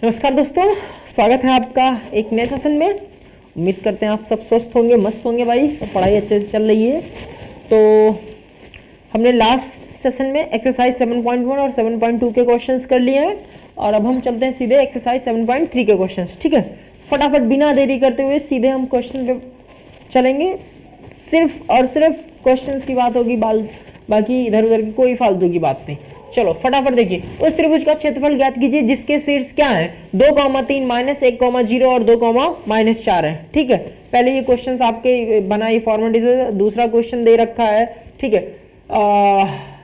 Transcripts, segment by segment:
नमस्कार दोस्तों, स्वागत है आपका एक नए सेशन में। उम्मीद करते हैं आप सब स्वस्थ होंगे, मस्त होंगे भाई, और पढ़ाई अच्छे से चल रही है। तो हमने लास्ट सेशन में एक्सरसाइज 7.1 और 7.2 के क्वेश्चंस कर लिए हैं, और अब हम चलते हैं सीधे एक्सरसाइज 7.3 के क्वेश्चंस। ठीक है, फटाफट बिना देरी करते हुए सीधे हम क्वेश्चन पे चलेंगे। सिर्फ और सिर्फ क्वेश्चंस की बात होगी, बाकी इधर उधर की कोई फालतू की बात नहीं। चलो फटाफट देखिए, उस त्रिभुज का क्षेत्रफल ज्ञात कीजिए जिसके शीर्ष क्या है 2,3 -1,0 और 2,-4 है। ठीक है, पहले ये क्वेश्चंस आपके बनाई फॉर्मेलिटी से, दूसरा क्वेश्चन दे रखा है। ठीक है,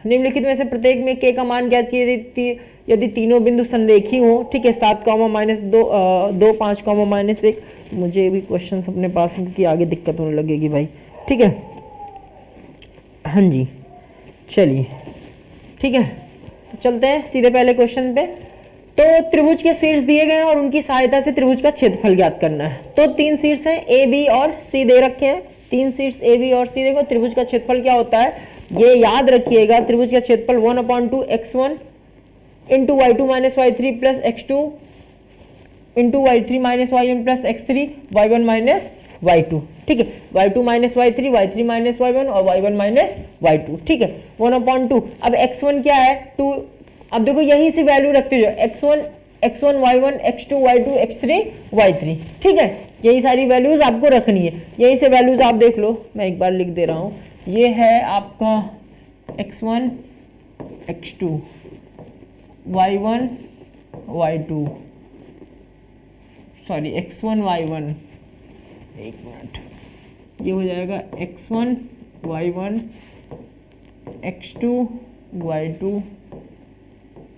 निम्नलिखित में से प्रत्येक में k का मान ज्ञात कीजिए यदि तीनों बिंदु संरेखी हो। ठीक है, 7, -2, 5, -1। मुझे भी क्वेश्चन अपने पास की आगे दिक्कत होने लगेगी भाई। ठीक है, हाँ जी, चलिए ठीक है, तो चलते हैं सीधे पहले क्वेश्चन पे। तो त्रिभुज के शीर्ष दिए गए हैं और उनकी सहायता से त्रिभुज का क्षेत्रफल ज्ञात करना है। तो 3 शीर्ष हैं, ए बी और सी दे रखे हैं। 3 शीर्ष ए बी और सी देखो, त्रिभुज का क्षेत्रफल क्या होता है ये याद रखिएगा। त्रिभुज का क्षेत्रफल 1/2 x1 into y2 - y3 plus x2 into y3 - y1 plus x3 y1 - y2। ठीक है, y2 - y3, y3 - y1 और y1 - y2। ठीक है, 1/2। अब x1 क्या है 2। अब देखो यही सी वैल्यू रखते हो, x1 y1 x2 y2 x3 y3। ठीक है, यही सारी वैल्यूज आपको रखनी है। यही से वैल्यूज आप देख लो, मैं एक बार लिख दे रहा हूं। ये है आपका x1 x2 y1 y2, sorry x1 y1, एक मिनट, ये हो जाएगा x1 y1 x2 y2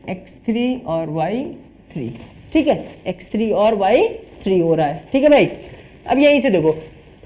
x3 और y3। ठीक है, x3 और y3 हो रहा है। ठीक है भाई, अब यहीं से देखो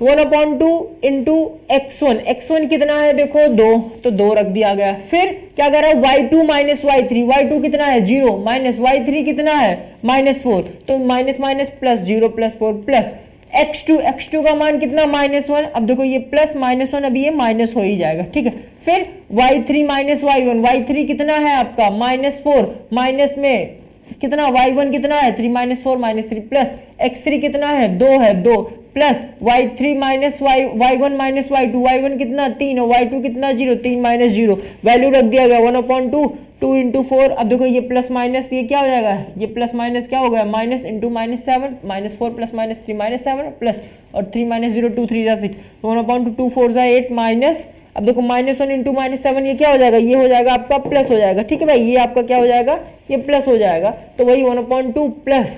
1/2 इंटू x1 कितना है देखो 2, तो 2 रख दिया गया। फिर क्या कर रहा है y2 - y3, y2 कितना है 0 माइनस y3 कितना है -4, तो minus minus plus 0 plus 4 plus x2 का मान कितना -1। अब देखो ये प्लस -1, अभी ये माइनस हो ही जाएगा। ठीक है, फिर y3 - y1, y3 कितना है आपका -4, माइनस में कितना y1 कितना है 3 - 4 -3 प्लस x3 कितना है 2 है 2 plus y3 - y1 - y2, y1 कितना 3 और y2 कितना 0, 3 - 0, वैल्यू रख दिया गया 1/2 2 इंटू 4। अब देखो ये प्लस माइनस ये क्या हो जाएगा, ये प्लस माइनस क्या हो गया माइनस इंटू -7, -4 प्लस -3 -7 प्लस और 3 - 0 2 3 जा 6, 1/2 2 4 जा 8 माइनस। अब देखो -1 इंटू -7 ये क्या हो जाएगा, ये हो जाएगा आपका प्लस हो जाएगा। ठीक है भाई, ये आपका क्या हो जाएगा, ये प्लस हो जाएगा। तो वही 1/2 प्लस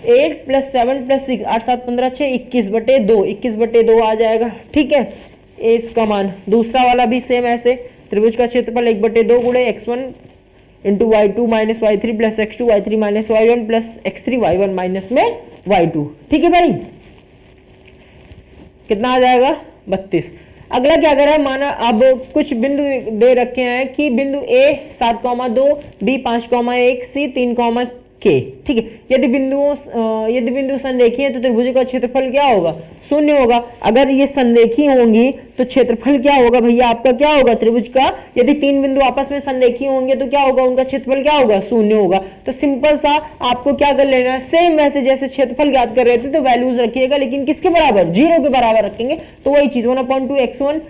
8 प्लस 7 प्लस 6, 8 7 15 6, 21/2, 21/2 आ जाएगा। ठीक है, इसका मान। दूसरा वाला भी सेम ऐसे, त्रिभुज का क्षेत्रफल 1/2 गुणे x1 into y2 - y3 plus x2 y3 - y1 plus x3 y1 minus में y2। ठीक है भाई, कितना आ जाएगा 32। अगला क्या करा है, माना अब कुछ बिंदु दे रखे हैं कि बिंदु A 7,2, B 5,1, C 3, K। ठीक है, यदि बिंदु संरेखी है तो त्रिभुज का क्षेत्रफल क्या होगा 0 होगा। अगर ये संरेखी होंगी तो क्षेत्रफल क्या होगा भैया आपका, क्या होगा त्रिभुज का, यदि 3 बिंदु आपस में संरेखी होंगे तो क्या होगा, उनका क्षेत्रफल क्या होगा 0 होगा। तो सिंपल सा आपको क्या कर लेना है, सेम वैसे जैसे क्षेत्रफल ज्ञात कर रहे थे तो वैल्यूज रखिएगा, लेकिन किसके बराबर 0 के बराबर रखेंगे। तो वही चीज 1/2 x1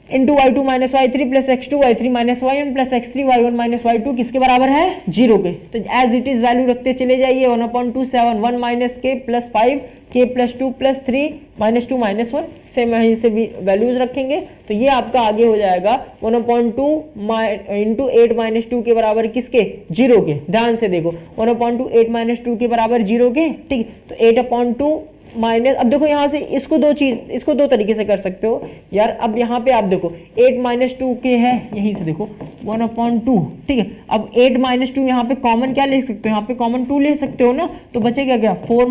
into y2 - y3 plus x2 y3 - y1 plus x3 y1 - y2 किसके बराबर है 0 के। तो एज इट इज वैल्यू रखते चले जाइए। 1/2 7 1 minus k plus 5 k plus 2 plus 3 -2 -1, same यहीं से भी वैल्यूज रखेंगे। तो ये आपका आगे हो जाएगा 1/2 इंटू 8 - 2 के बराबर किसके 0 के। ध्यान से देखो 1/2 8 - 2 के बराबर 0 के। ठीक, तो 8/2 माइनस, अब देखो यहाँ से इसको दो तरीके से कर सकते हो यार। अब यहाँ पे आप देखो 8 - 2 के है, यहीं से देखो 1/2। ठीक है, अब 8 - 2 यहाँ पे कॉमन क्या ले सकते हो, यहाँ पे कॉमन 2 ले सकते हो ना, तो बचेगा क्या 4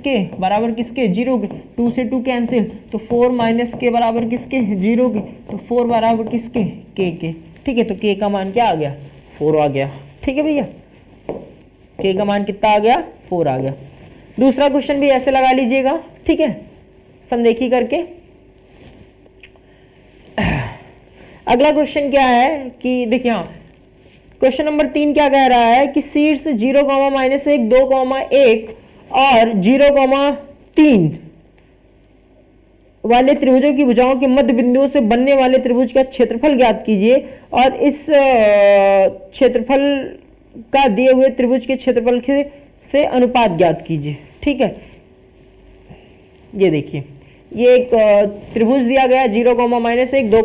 k बराबर किसके 0 के। 2 से 2 कैंसिल, तो 4 - k बराबर किसके 0 के, तो 4 बराबर किसके k के। ठीक है, तो k का मान क्या आ गया 4 आ गया। ठीक है भैया, k का मान कितना आ गया 4 आ गया। दूसरा क्वेश्चन भी ऐसे लगा लीजिएगा। ठीक है, संरेखी करके। अगला क्वेश्चन क्या है कि देखिए, हाँ क्वेश्चन नंबर 3 क्या कह रहा है कि शीर्ष 0, -1, 2, 1 और 0, 3 वाले त्रिभुजों की भुजाओं के मध्य बिंदुओं से बनने वाले त्रिभुज का क्षेत्रफल ज्ञात कीजिए और इस क्षेत्रफल का दिए हुए त्रिभुज के क्षेत्रफल से अनुपात ज्ञात कीजिए। ठीक है, ये देखिए, ये एक त्रिभुज दिया गया 0, -1, 2,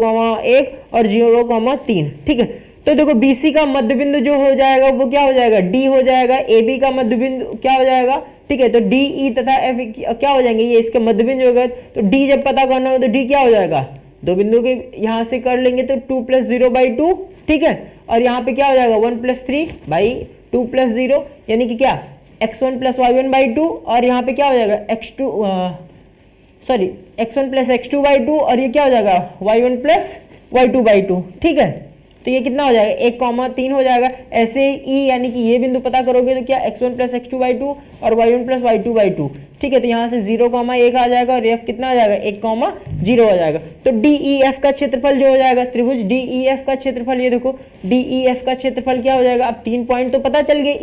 1 और 0, 3। ठीक है, तो देखो BC का मध्य बिंदु जो हो जाएगा वो क्या हो जाएगा, D हो जाएगा। AB का मध्य बिंदु क्या हो जाएगा, ठीक है, तो DE तथा F क्या हो जाएंगे, ये इसके मध्य बिंदु हो गए। तो D जब पता करना हो तो D क्या हो जाएगा, दो बिंदु के यहां से कर लेंगे तो 2 + 0/2। ठीक है, और यहाँ पे क्या हो जाएगा 1 + 3/2 + 0 यानी कि क्या x1 + y1/2 और यहाँ पे क्या हो जाएगा x1 + x2/2 और ये क्या हो जाएगा y1 + y2/2। ठीक है, तो ये कितना हो जाएगा 1, 3 हो जाएगा। ऐसे ही यानी कि ये बिंदु पता करोगे तो क्या x1 + x2/2 और y1 + y2/2। ठीक है, तो यहाँ से 0, 1 आ जाएगा और f कितना आ जाएगा 1, 0 आ जाएगा। तो DEF का क्षेत्रफल जो हो जाएगा, त्रिभुज DEF का क्षेत्रफल, ये देखो DEF का क्षेत्रफल क्या हो जाएगा। अब 3 पॉइंट तो पता चल गए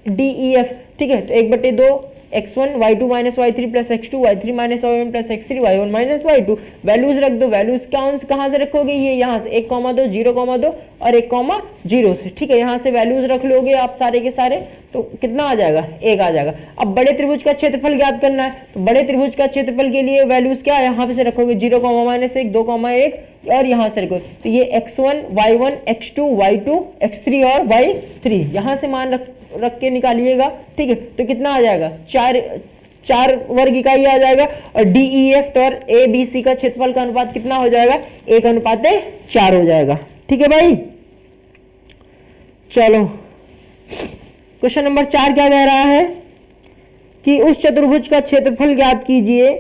DEF। ठीक है, तो 1/2 x1 y2 - y3 + x2 y3 - y1 + x3 y1 - y2। Values रख दो, वैल्यूज कहाँ से रखोगे, ये यहाँ से 1, 2 0, 2 और 1, 0 से। ठीक है, यहाँ से वैल्यूज रख लोगे आप सारे के सारे, तो कितना आ जाएगा 1 आ जाएगा। अब बड़े त्रिभुज का क्षेत्रफल ज्ञात करना है, तो बड़े त्रिभुज का क्षेत्रफल के लिए वैल्यूज क्या है, यहाँ पे से रखोगे 0, -1 2, 1 और यहाँ से रखोगे तो ये x1 y1 x2 y2 x3 और y3 यहाँ से मान रख के निकालिएगा। ठीक है, तो कितना आ जाएगा 4 वर्ग इकाई आ जाएगा। और DEF और ABC का क्षेत्रफल का अनुपात कितना हो जाएगा 1:4 हो जाएगा। ठीक है भाई, चलो क्वेश्चन नंबर 4 क्या कह रहा है कि उस चतुर्भुज का क्षेत्रफल ज्ञात कीजिए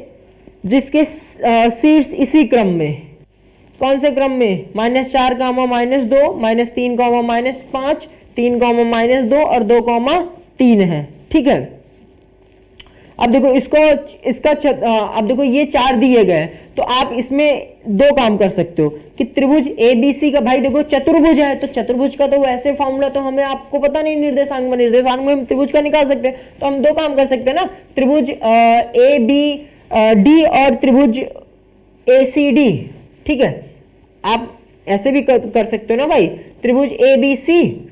जिसके शीर्ष इसी क्रम में, कौन से क्रम में, -4, -2 -3, -5 3, -2 और 2, 3 है। ठीक है, अब देखो अब देखो ये 4 दिए गए, तो आप इसमें 2 काम कर सकते हो कि त्रिभुज ABC का, भाई देखो चतुर्भुज है तो चतुर्भुज का तो वैसे फॉर्मूला तो हमें आपको पता नहीं, निर्देशांक में हम त्रिभुज का निकाल सकते हैं। तो हम 2 काम कर सकते हैं ना, त्रिभुज ABD और त्रिभुज ACD। ठीक है, आप ऐसे भी कर सकते हो ना भाई, त्रिभुज ABC,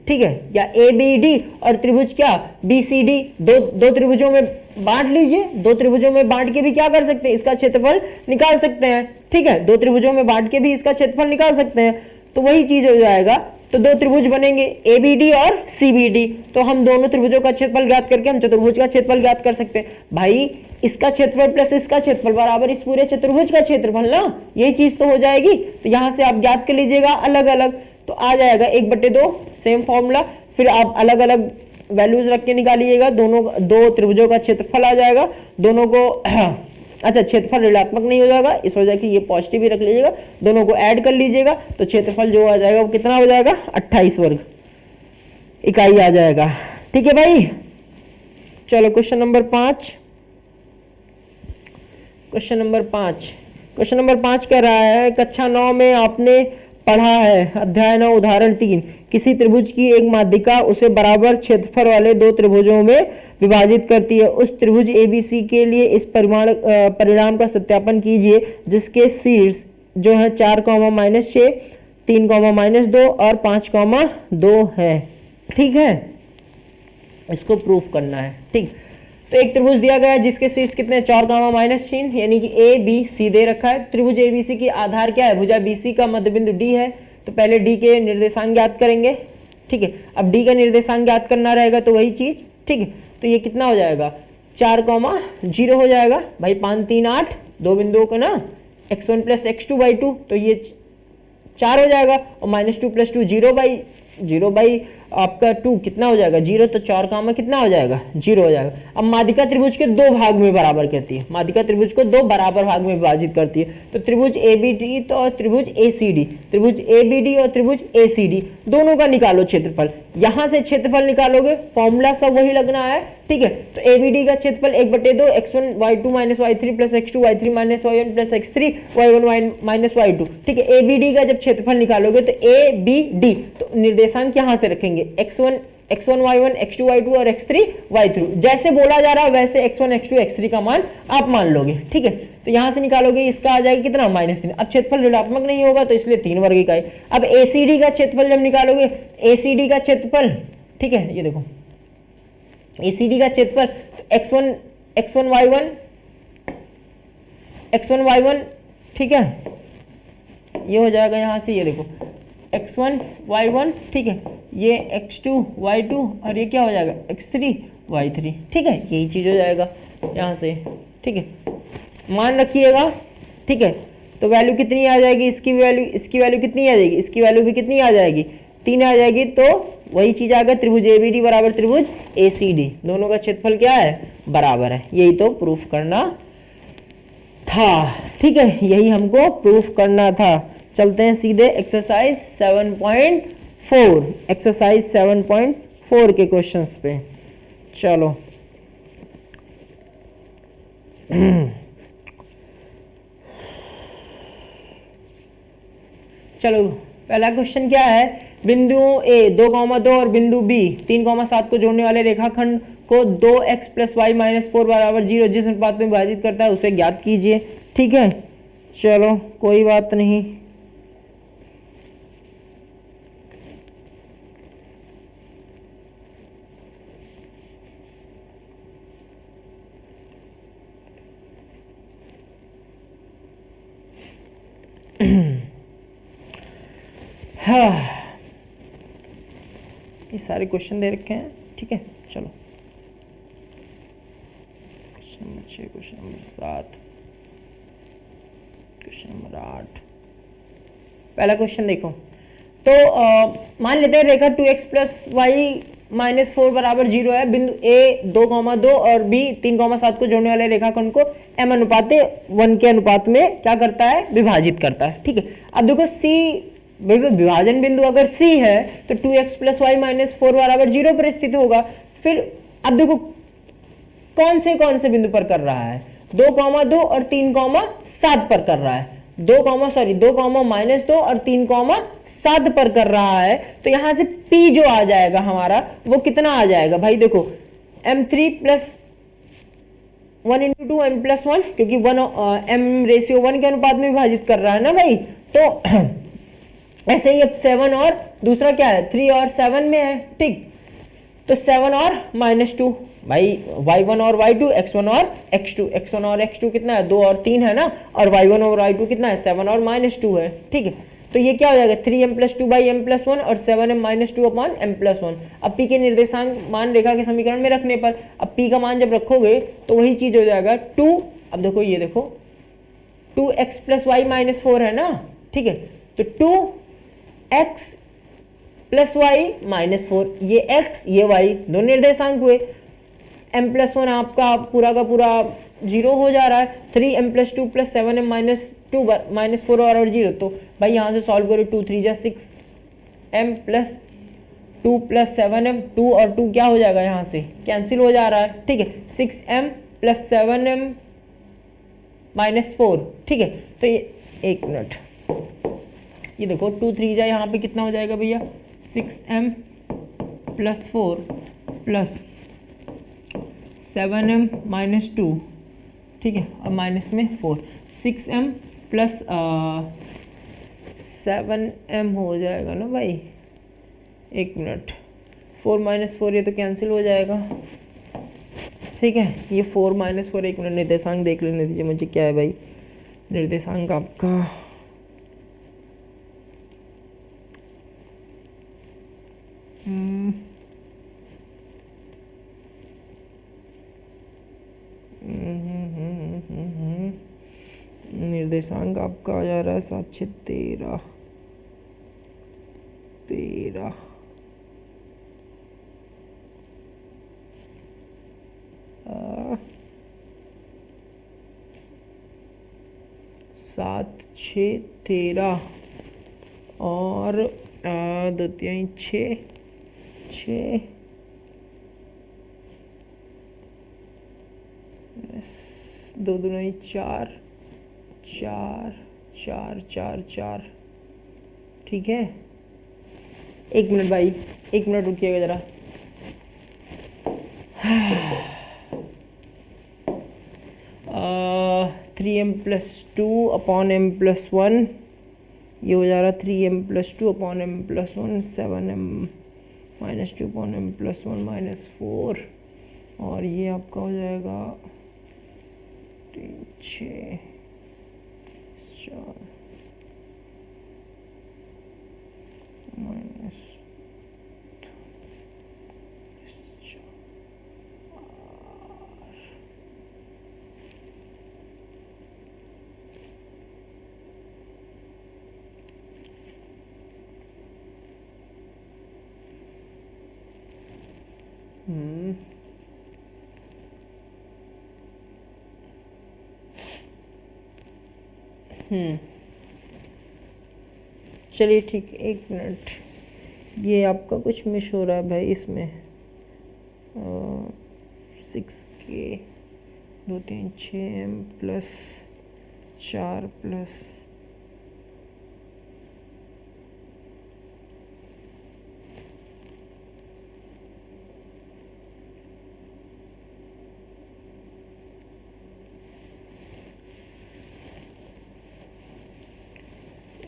ठीक है, या ABD और त्रिभुज क्या BCD, दो त्रिभुजों में बांट लीजिए। 2 त्रिभुजों में बांट के भी क्या कर सकते हैं, इसका क्षेत्रफल निकाल सकते हैं। ठीक है, 2 त्रिभुजों में बांट के भी इसका क्षेत्रफल निकाल सकते हैं, तो वही चीज हो जाएगा। तो 2 त्रिभुज बनेंगे ABD और CBD, तो हम दोनों त्रिभुजों का क्षेत्रफल ज्ञात करके हम चतुर्भुज का क्षेत्रफल ज्ञात कर सकते हैं। भाई इसका क्षेत्रफल प्लस इसका क्षेत्रफल बराबर इस पूरे चतुर्भुज का क्षेत्रफल ना, यही चीज तो हो जाएगी। तो यहां से आप ज्ञात कर लीजिएगा अलग अलग, तो आ जाएगा 1/2 सेम फॉर्मूला। फिर आप अलग अलग वैल्यूज रख के निकालिएगा, दो त्रिभुजों का क्षेत्रफल आ जाएगा दोनों को। अच्छा, क्षेत्रफल ऋणात्मक नहीं हो जाएगा, इस वजह की ये पॉजिटिव ही रख लीजिएगा, दोनों को ऐड कर लीजिएगा, तो क्षेत्रफल जो आ जाएगा वो कितना हो जाएगा 28 वर्ग इकाई आ जाएगा। ठीक है भाई, चलो क्वेश्चन नंबर 5। क्वेश्चन नंबर 5 कह रहा है कक्षा 9 में आपने पढ़ा है, अध्याय 9 उदाहरण 3, किसी त्रिभुज की एक माध्यिका उसे बराबर क्षेत्रफल वाले 2 त्रिभुजों में विभाजित करती है। उस त्रिभुज ABC के लिए इस परिणाम का सत्यापन कीजिए जिसके शीर्ष जो है 4, -6 3, -2 और 5, 2 है। ठीक है, इसको प्रूफ करना है। ठीक, तो एक त्रिभुज दिया गया है जिसके शीर्ष कितने 4, -3 यानी कि ABC दे रखा है। त्रिभुज ABC की आधार क्या है, भुजा BC का मध्य बिंदु D है, तो पहले D के निर्देशांक ज्ञात करेंगे। ठीक है, अब D का निर्देशांक ज्ञात करना रहेगा, तो वही चीज। ठीक है, तो ये कितना हो जाएगा 4, 0 हो जाएगा भाई, 5, 3, 8 2 बिंदुओं का ना, x1 + x2/2 तो ये 4 हो जाएगा, और -2 + 2 0/0 आपका 2 कितना हो जाएगा 0, तो 4 कितना हो जाएगा 0 हो जाएगा। अब माध्यिका त्रिभुज के 2 भाग में बराबर करती है, माध्यिका त्रिभुज को 2 बराबर भाग में विभाजित करती है। तो त्रिभुज ABD तो और त्रिभुज ACD, त्रिभुज ABD और त्रिभुज ACD दोनों का निकालो क्षेत्रफल। यहां से क्षेत्रफल निकालोगे, फॉर्मूला सब वही लगना है, ठीक है। तो एबीडी का क्षेत्रफल 1/2 x1 y2 minus y3 plus x2 y3 minus y1 plus x3 y1 minus y2, ठीक है। एबीडी का जब क्षेत्रफल निकालोगे तो ए बी डी, तो निर्देशांक यहां से रखेंगे x1 y1 x2 y2 और x3 y3, जैसे बोला जा रहा है वैसे x1 x2 x3 का मान आप मान लोगे, ठीक है। तो यहां से निकालोगे, इसका आ जाएगा कितना -3। अब क्षेत्रफल ऋणात्मक नहीं होगा तो इसलिए 3 वर्ग इकाई। अब एसीडी का क्षेत्रफल जब निकालोगे, एसीडी का क्षेत्रफल, ठीक है, ये देखो एसीडी का क्षेत्रफल तो x1 y1, ठीक है, ये हो जाएगा यहां से, ये देखो x1 y1, ठीक है, ये x2 y2 और ये क्या हो जाएगा x3 y3, ठीक है, यही चीज हो जाएगा यहाँ से, ठीक है। मान रखिएगा, ठीक है। तो वैल्यू कितनी आ जाएगी, इसकी वैल्यू कितनी आ जाएगी, इसकी वैल्यू भी कितनी आ जाएगी, 3 आ जाएगी। तो वही चीज आ गया, त्रिभुज एबीडी बराबर त्रिभुज एसीडी, दोनों का क्षेत्रफल क्या है, बराबर है। यही तो प्रूफ करना था, ठीक है, यही हमको प्रूफ करना था। चलते हैं सीधे एक्सरसाइज 7.4 के क्वेश्चंस पे। चलो चलो पहला क्वेश्चन क्या है, बिंदुओं ए 2,2 और बिंदु बी 3,7 को जोड़ने वाले रेखाखंड को 2x + y - 4 = 0 जिस अनुपात में विभाजित करता है उसे ज्ञात कीजिए, ठीक है। चलो कोई बात नहीं, हाँ ये सारे क्वेश्चन दे रखे हैं, ठीक है। चलो question number 6, question number 7, question number 8। पहला क्वेश्चन देखो, तो मान लेते हैं रेखा 2x + y - 4 = 0 है। बिंदु ए 2,2 और बी 3,7 को जोड़ने वाले रेखाखंड को m अनुपात 1 के अनुपात में क्या करता है, विभाजित करता है, ठीक है। अब देखो सी, विभाजन बिंदु अगर C है तो 2x + y - 4 = 0 पर स्थित होगा। फिर अब देखो कौन से बिंदु पर कर रहा है, 2,2 और 3,7 पर कर रहा है, 2, -2 और 3,7 पर कर रहा है। तो यहां से P जो आ जाएगा हमारा वो कितना आ जाएगा भाई, देखो m3 + 1 × 2 m+1, क्योंकि 1 m/1 के अनुपात में विभाजित कर रहा है ना भाई। तो ऐसे ही अब 7 और दूसरा क्या है, 3 और 7 में है, ठीक। तो 7 और -2 भाई, y1 और y2, x1 और x2 कितना है, 2 और 3 है ना, और y1 और y2 कितना है, 7 और -2 है, ठीक है। तो ये क्या हो जाएगा, 3m+2/m+1 और 7m - 2/m+1। अब p के निर्देशांक मान रेखा के समीकरण में रखने पर, अब p का मान जब रखोगे तो वही चीज हो जाएगा 2। अब देखो ये देखो 2x + y - 4 है ना, ठीक है। तो 2x + y - 4, ये x ये y दो निर्देशांक हुए। m+1 आपका पूरा का पूरा 0 हो जा रहा है। 3m+2 + 7m - 2 - 4 = 0। तो भाई यहाँ से सॉल्व करो, 2 3 = 6m + 2 + 7m, 2 और 2 क्या हो जाएगा, यहाँ से कैंसिल हो जा रहा है, ठीक है। 6m + 7m - 4, ठीक है। तो ये एक मिनट, ये देखो 2 3 जा यहाँ पे कितना हो जाएगा भैया, 6m + 4 + 7m - 2, ठीक है, अब माइनस में 4, 6m + 7m हो जाएगा ना भाई, एक मिनट, 4 - 4 ये तो कैंसिल हो जाएगा, ठीक है। ये 4 - 4, एक मिनट निर्देशांक देख लेने दीजिए मुझे, क्या है भाई निर्देशांक आपका, निर्देशांक आपका आ जा रहा है 7 6 13 13, 7 6 13 और 2 3 6 6 2 दूनी 4 4 4 4 4। ठीक है, 1 मिनट भाई, 1 मिनट रुकिएगा ज़रा। Three M plus two upon M plus one, ये हो जा रहा 3m+2 upon m+1, 7m minus 2 upon m+1 -4, और ये आपका हो जाएगा 3 6 4 माइनस चलिए ठीक, 1 मिनट, ये आपका कुछ मिस हो रहा है भाई इसमें। 6k 2 3 6m plus 4 plus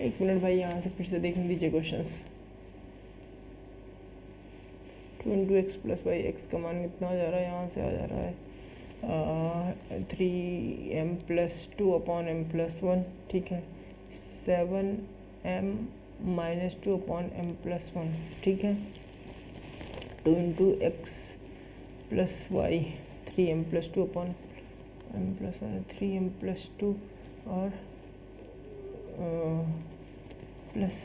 1 minute भाई, यहाँ से फिर से देखने दीजिए questions. 2x plus by x का मान कितना हो जा रहा है, यहाँ से आ जा रहा है 3m+2 अपॉन m+1, ठीक है, 7m -2 अपॉन m+1, ठीक है, 2 × x plus Y, 3m+2 upon m+1, 3m+2 और प्लस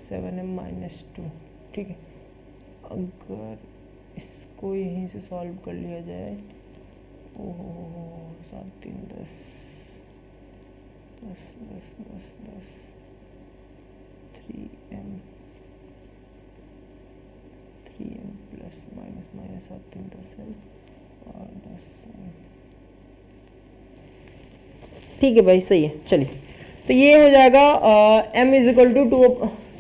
7m -2, ठीक है। अगर इसको यहीं से सॉल्व कर लिया जाए, ओहो 7 3 10 10 10 10 10, 3m प्लस माइनस माइनस 7 3 10 है और 10, ठीक है भाई, सही है। चलिए, तो ये हो जाएगा m =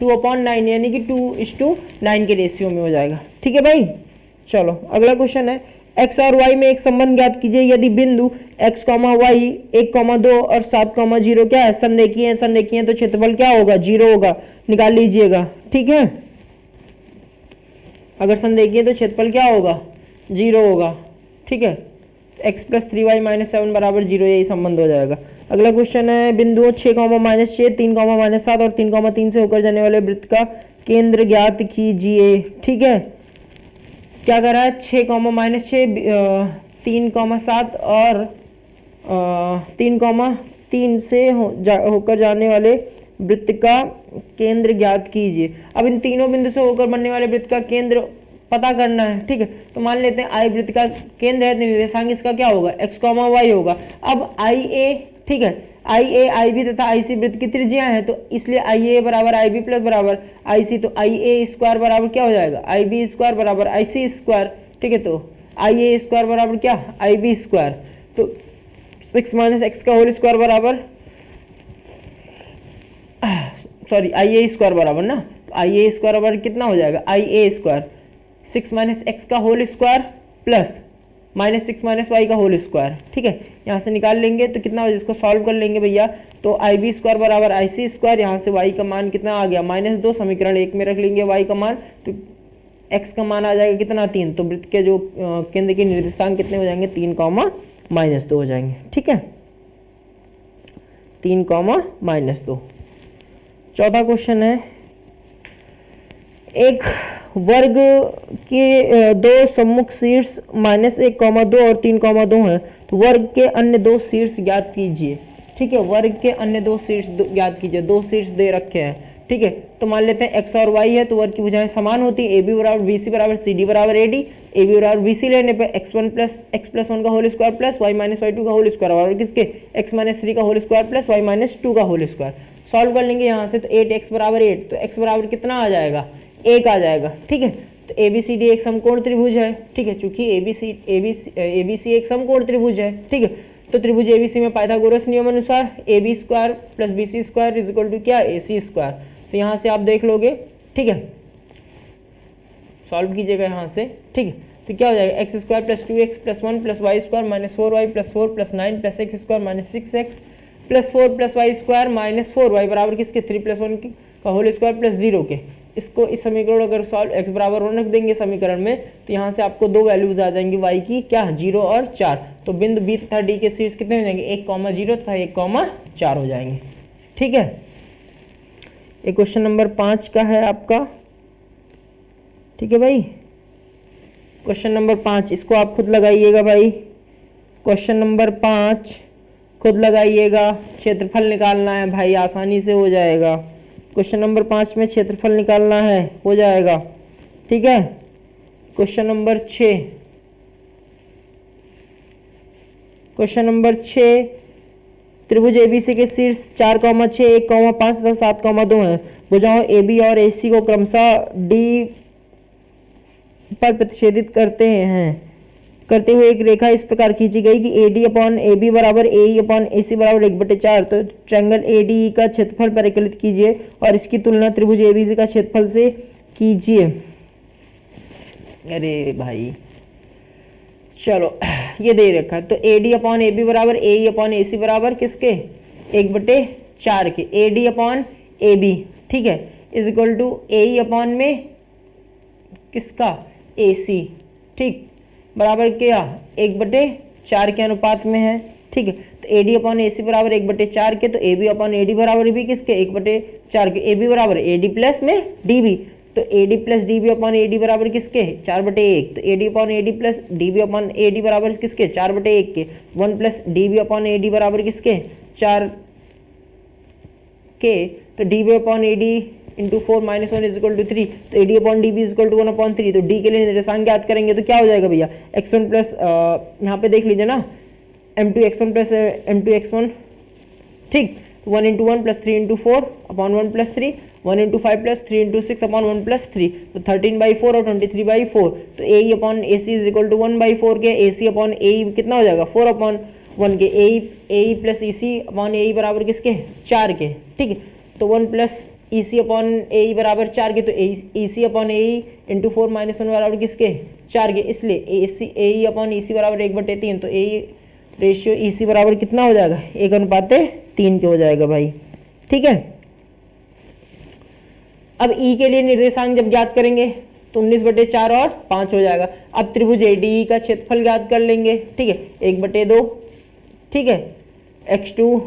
2/9, यानी कि 2:9 के रेशियो में हो जाएगा, ठीक है भाई। चलो अगला क्वेश्चन है, x और y में एक संबंध ज्ञात कीजिए यदि बिंदु x, y 1, 2 और 7, 0 क्या है, संरेखीय है। संरेखीय है तो क्षेत्रफल क्या होगा, 0 होगा, निकाल लीजिएगा, ठीक है। अगर संरेखीय है तो क्षेत्रफल क्या होगा, 0 होगा, ठीक है। x + 3y - 7 = 0, यही संबंध हो जाएगा। अगला क्वेश्चन है, बिंदुओं 6, -6, 3, -7 और 3, 3 से होकर जाने वाले वृत्त का केंद्र ज्ञात कीजिए, ठीक है। क्या कर रहा है, 6, -6, 3, 7 और 3, 3 से होकर जाने वाले वृत्त का केंद्र ज्ञात कीजिए। अब इन तीनों बिंदु से होकर बनने वाले वृत्त का केंद्र पता करना है, ठीक है। तो मान लेते हैं आई वृत्त का केंद्र है, निर्देशांक इसका क्या होगा, x, y होगा। अब IA, ठीक है, IA, IB तथा IC वृत्त की त्रिज्याएं हैं, तो इसलिए IA बराबर IB प्लस बराबर IC, तो IA स्क्वायर बराबर क्या हो जाएगा, IB स्क्वायर बराबर IC स्क्वायर, ठीक है। तो IA स्क्वायर बराबर क्या, IB स्क्वायर। तो 6 - x का होल स्क्वायर बराबर, सॉरी IA स्क्वायर बराबर ना, तो IA स्क्वायर बराबर कितना हो जाएगा, IA स्क्वायर 6 - x का होल स्क्वायर प्लस -6 - y का होल स्क्वायर, ठीक है। यहाँ से निकाल लेंगे तो कितना हो जाएगा, इसको सॉल्व कर लेंगे भैया, तो IB स्क्वायर बराबर IC स्क्वायर, यहाँ से y का मान कितना आ गया, -2, समीकरण 1 में रख लेंगे y का मान, तो x का मान आ जाएगा कितना, 3। तो वृत्त के जो केंद्र के निर्देशांक कितने हो जाएंगे, 3, -2 हो जाएंगे, ठीक है, 3, -2। चौथा क्वेश्चन है, एक वर्ग के दो सम्मुख शीर्ष -1, 2 और 3, 2 हैं, तो वर्ग के अन्य दो शीर्ष ज्ञात कीजिए, ठीक है। वर्ग के अन्य दो शीर्ष ज्ञात कीजिए, दो शीर्ष दे रखे हैं, ठीक है। तो मान लेते हैं x और y है, तो वर्ग की भुजाएं समान होती है, AB बराबर BC बराबर CD बराबर AD। AB बराबर BC लेने पे x1 + x+1 का whole square plus y - y2 का होल स्क्वायर बराबर किसके, x - 3 का होल स्क्वायर प्लस y - 2 का होल स्क्वायर। सॉल्व कर लेंगे यहाँ से, तो 8x बराबर 8, तो x बराबर कितना आ जाएगा, एक आ जाएगा। ठीक है, तो ABCD एक समकोण त्रिभुज है। ठीक है, चूंकि ABC एक समकोण त्रिभुज है। ठीक है, तो त्रिभुज ABC में पाइथागोरस नियम अनुसार AB square plus BC square is equal to क्या, AC स्क्वायर। तो यहाँ से आप देख लोगे। ठीक है, सॉल्व कीजिएगा यहाँ से। ठीक है, तो क्या हो जाएगा, x square plus 2x plus 1 plus y square minus 4y plus 4 plus 9 plus x square minus 6x plus 4 plus y square minus 4y बराबर किसके, 3 प्लस 1 का होल स्क्वायर प्लस 0 के। इसको इस समीकरण अगर सॉल्व x बराबर 1 रख देंगे समीकरण में, तो यहाँ से आपको दो वैल्यूज आ जाएंगी y की, क्या, 0 और 4। तो बिंदु B तथा D के शीर्ष कितने हो जाएंगे, 1,0 तथा 1,4 हो जाएंगे। ठीक है, ये क्वेश्चन नंबर 5 का है आपका। ठीक है भाई, क्वेश्चन नंबर 5 इसको आप खुद लगाइएगा भाई। क्वेश्चन नंबर 5 खुद लगाइएगा, क्षेत्रफल निकालना है भाई, आसानी से हो जाएगा। क्वेश्चन नंबर 5 में क्षेत्रफल निकालना है, हो जाएगा। ठीक है, क्वेश्चन नंबर 6, क्वेश्चन नंबर 6 त्रिभुज ABC के शीर्ष 4,6, 1,5 तथा 7,2 है। भुजाओं AB और AC को क्रमशः D पर प्रतिच्छेदित करते हुए एक रेखा इस प्रकार खींची गई कि AD अपॉन AB बराबर AE अपॉन AC बराबर 1/4। तो ट्रायंगल ADE का क्षेत्रफल परिकलित कीजिए और इसकी तुलना त्रिभुज ABC का क्षेत्रफल से कीजिए। अरे भाई चलो, ये दे रखा है, तो AD अपॉन AB बराबर AE अपॉन AC बराबर किसके, 1/4 के। AD अपॉन AB, ठीक है, is equal to AE upon में किसका, AC, ठीक, बराबर क्या, 1/4 के अनुपात में है। ठीक है, तो AD अपॉन AC बराबर 1/4 के, तो AB अपॉन AD बराबर भी किसके, 1/4 के। AB बराबर AD प्लस में DB, तो AD plus DB upon AD बराबर किसके, 4/1। तो AD upon AD plus DB upon AD बराबर किसके, 4/1 के। 1 प्लस DB अपॉन AD बराबर किसके, 4 के। तो DB upon AD into 4 minus 1 is equal to 3। तो AD upon DB is equal to 1/3। तो D के लिए निर्देशांक ज्ञात करेंगे तो क्या हो जाएगा भैया, x1 प्लस, यहाँ पे देख लीजिए ना, m2 x1 plus m2 x1, ठीक, 1 into 1 plus 3 into 4 upon 1 plus 3, 1 into 5 plus 3 into 6 upon 1 plus 3, तो 13/4 और 23/4। तो AE upon AC is equal to 1/4 के। AC अपॉन AE कितना हो जाएगा, 4/1 के। AE plus EC upon AE बराबर किसके, 4 के। ठीक है, तो 1 प्लस EC अपॉन AE बराबर 4 के, तो EC upon AE into 4 minus 1 बराबर किसके, 4 के। इसलिए AE अपॉन EC बराबर 1/3। तो AE रेशियो EC बराबर कितना हो जाएगा, 1/3 के हो जाएगा भाई। ठीक है, अब E के लिए निर्देशांक जब ज्ञात करेंगे तो 19/4 और 5 हो जाएगा। अब त्रिभुज ADE का क्षेत्रफल ज्ञात कर लेंगे। ठीक है, 1/2, ठीक है, x2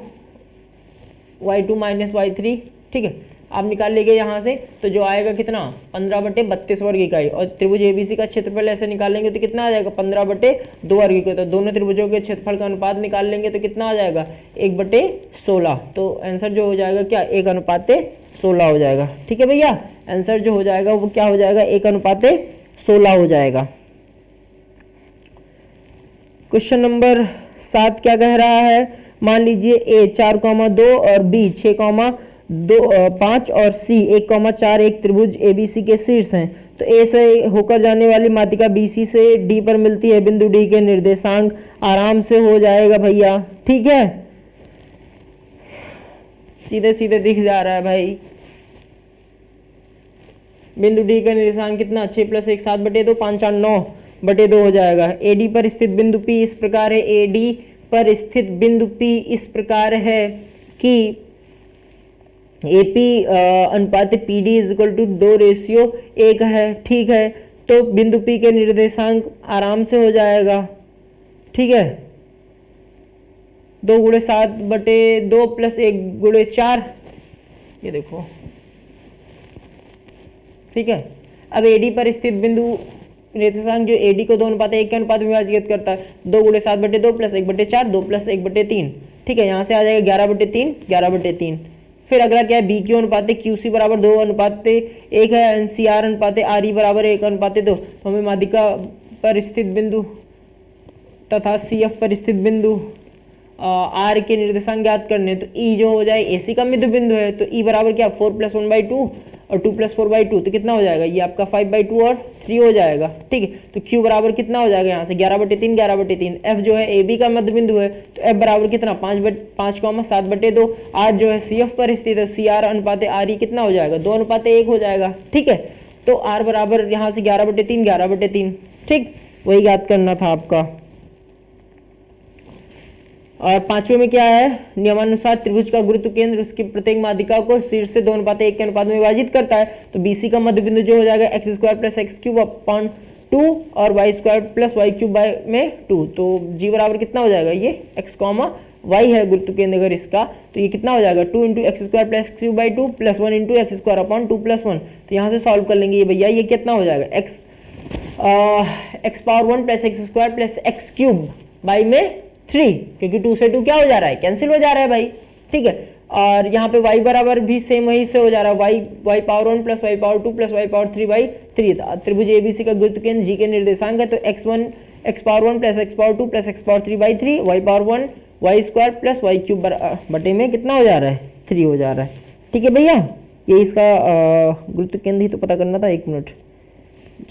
y2 माइनस y3। ठीक है, आप निकाल लेंगे यहाँ से, तो जो आएगा कितना, 15/32 वर्ग इकाई। और त्रिभुज ABC का क्षेत्रफल ऐसे निकालेंगे तो कितना आ जाएगा, 15/2 वर्ग इकाई। तो दोनों त्रिभुजों के क्षेत्रफल का अनुपात निकाल लेंगे तो कितना आ जाएगा, 1/16। तो आंसर जो हो जाएगा क्या, 1/16 हो जाएगा। ठीक है भैया, आंसर जो हो जाएगा वो क्या हो जाएगा, 1/16 हो जाएगा। क्वेश्चन नंबर 7 क्या कह रहा है, मान लीजिए A 4,2 और B 6,5 और C 1,4 एक त्रिभुज ABC के शीर्ष हैं। तो A से होकर जाने वाली माध्यिका BC से D पर मिलती है। बिंदु D के निर्देशांक आराम से हो जाएगा भैया। ठीक है, सीधे सीधे दिख जा रहा है भाई। बिंदु D का निर्देशांक कितना, 6 + 1 7/2, 5 4 9/2 हो जाएगा। AD पर स्थित बिंदु P इस प्रकार है, AD पर स्थित बिंदु P इस प्रकार है कि AP अनुपात PD इज इक्वल टू 2:1 है। ठीक है, तो बिंदु P के निर्देशांक आराम से हो जाएगा। ठीक है, 2 × 7/2 प्लस 1 × 4, ये देखो। ठीक है, अब AD पर स्थित बिंदु निर्देशांक जो AD को 2:1 के अनुपात में विभाजित करता है, 2 × 7/2 प्लस 1/4, 2 प्लस 1/3। ठीक है, यहाँ से आ जाएगा 11/3, 11/3। फिर अगला क्या है, BQ अनुपात QC बराबर 2:1 है। NCR अनुपात RE बराबर 1:2। तो हमें माध्यिका पर स्थित बिंदु तथा CF पर स्थित बिंदु R के निर्देशांक ज्ञात करने। तो E जो हो जाए AC का मध्य बिंदु है, तो E बराबर क्या, 4 + 1/2 और 2 + 4/2 तो कितना हो जाएगा, ये आपका 5/2 और 3 हो जाएगा। ठीक है, तो Q बराबर कितना हो जाएगा यहाँ से 11/3 11/3। F जो है AB का मध्य बिंदु है, तो F बराबर कितना 5,7/2। R जो है CF पर स्थित है, CR अनुपात RE कितना हो जाएगा 2:1 हो जाएगा। ठीक है, तो R बराबर यहाँ से 11/3 11/3। ठीक, वही याद करना था आपका। और पांचवें में क्या है, नियमानुसार त्रिभुज का गुरुत्व केंद्र उसकी प्रत्येक माध्यिका को शीर्ष से 2:1 के अनुपात में विभाजित करता है। तो BC का मध्य बिंदु जो हो जाएगा x² + x³ 2 और y² + y³ में 2। तो G बराबर कितना हो जाएगा, ये x, y है गुरुत्व केंद्र अगर इसका, तो ये कितना हो जाएगा 2 × x² + x³ 2 + 1 × x² 2 + 1। तो यहाँ से सॉल्व कर लेंगे ये भैया, ये कितना हो जाएगा x⁴ + x² + x³ में 3, क्योंकि 2 से 2 क्या हो जा रहा है, कैंसिल हो जा रहा है भाई। ठीक है, और यहाँ पे y बराबर भी सेम वही से हो जा रहा है, y⁴ + y⁴ 2 + y⁴3/3। त्रिभुज ABC का गुरुत्व केंद्र G के निर्देशांक है, तो x⁴ + x⁴ 2 + x⁴3/3 y⁴ y² + y³ बटे में कितना हो जा रहा है 3 हो जा रहा है। ठीक है भैया, ये इसका गुरुत्व केंद्र ही तो पता करना था। 1 मिनट,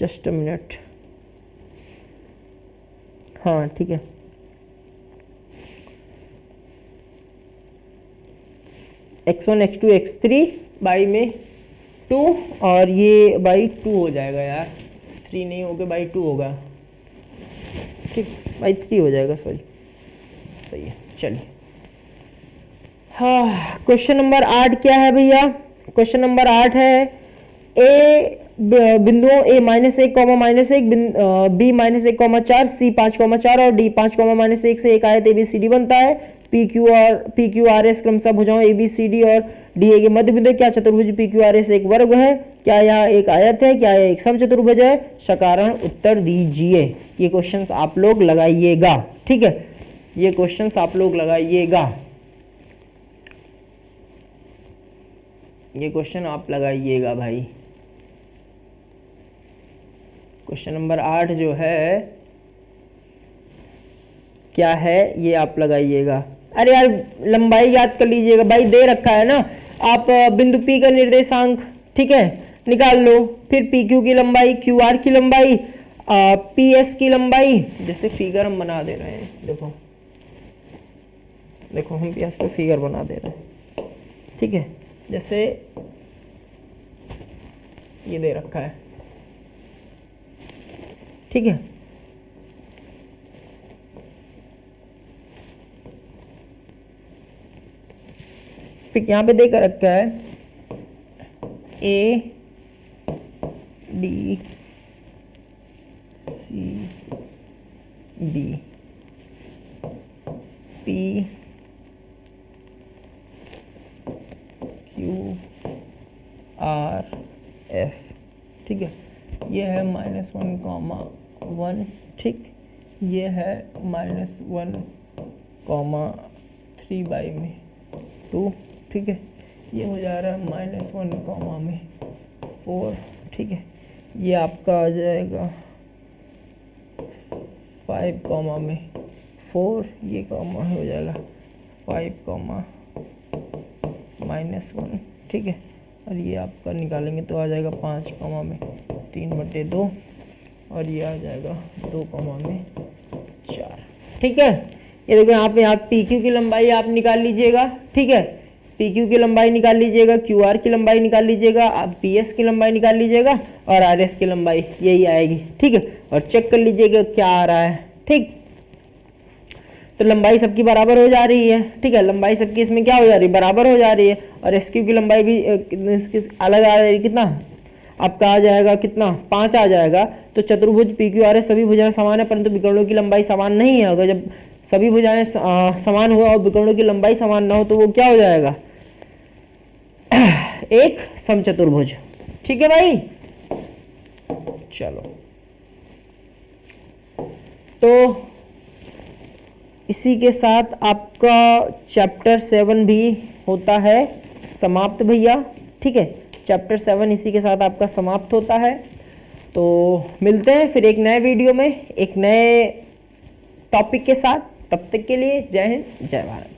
जस्ट अ मिनट। हाँ ठीक है, x1 x2 x3 बाई में 2 और ये बाई 2 हो जाएगा यार, 3 नहीं होगा बाई 2 होगा। ठीक, बाई 3 हो जाएगा, सॉरी, सही है। चलिए, हाँ, क्वेश्चन नंबर 8 क्या है भैया, क्वेश्चन नंबर 8 है ए बिंदुओं a -1, -1 b -1,4 c 5,4 और d 5,-1 से एक आयत ABCD बनता है। PQRS क्रमशः भुजाओं ABCD और DA के मध्य बिंदु। क्या चतुर्भुज PQRS एक वर्ग है? क्या यह एक आयत है? क्या यह एक समचतुर्भुज है? सकारण उत्तर दीजिए। ये क्वेश्चंस आप लोग लगाइएगा, ठीक है, ये क्वेश्चंस आप लोग लगाइएगा, ये क्वेश्चन आप लगाइएगा भाई। क्वेश्चन नंबर 8 जो है क्या है ये आप लगाइएगा। अरे यार लंबाई याद कर लीजिएगा भाई, दे रखा है ना, आप बिंदु P का निर्देशांक, ठीक है, निकाल लो, फिर PQ की लंबाई, QR की लंबाई, PS की लंबाई, जैसे फिगर हम बना दे रहे हैं, देखो देखो हम PS पे फिगर बना दे रहे हैं, ठीक है, जैसे ये दे रखा है, ठीक है, फिर यहाँ पे देकर रखा है A D C D P Q R S, ठीक है, ये है -1,1, ठीक, ये है -1,3/2, ठीक है, ये हो जा रहा है -1,4, ठीक है, ये आपका आ जाएगा 5,4, ये कॉमा हो जाएगा 5,-1, ठीक है, और ये आपका निकालेंगे तो आ जाएगा 5,3/2 और ये आ जाएगा 2,4, ठीक है। ये देखो यहाँ पे आप PQ की लंबाई आप निकाल लीजिएगा, ठीक है, PQ की लंबाई निकाल लीजिएगा, QR की लंबाई निकाल लीजिएगा, आप PS की लंबाई निकाल लीजिएगा और RS की लंबाई यही आएगी, ठीक है, और चेक कर लीजिएगा क्या आ रहा है, ठीक। तो लंबाई सबकी बराबर हो जा रही है, ठीक है, लंबाई सबकी इसमें क्या हो जा रही है, बराबर हो जा रही है, और SQ की लंबाई भी अलग आ रही है, कितना आपका आ जाएगा, कितना 5 आ जाएगा। तो चतुर्भुज PQRS सभी भुजाएं समान है परंतु विकर्णों की लंबाई समान नहीं है। अगर जब सभी भुजाएं समान हो और विकर्णों की लंबाई समान ना हो तो वो क्या हो जाएगा, एक समचतुर्भुज, ठीक है भाई। चलो, तो इसी के साथ आपका चैप्टर 7 भी होता है समाप्त भैया, ठीक है, चैप्टर 7 इसी के साथ आपका समाप्त होता है। तो मिलते हैं फिर एक नए वीडियो में एक नए टॉपिक के साथ, तब तक के लिए जय हिंद जय भारत।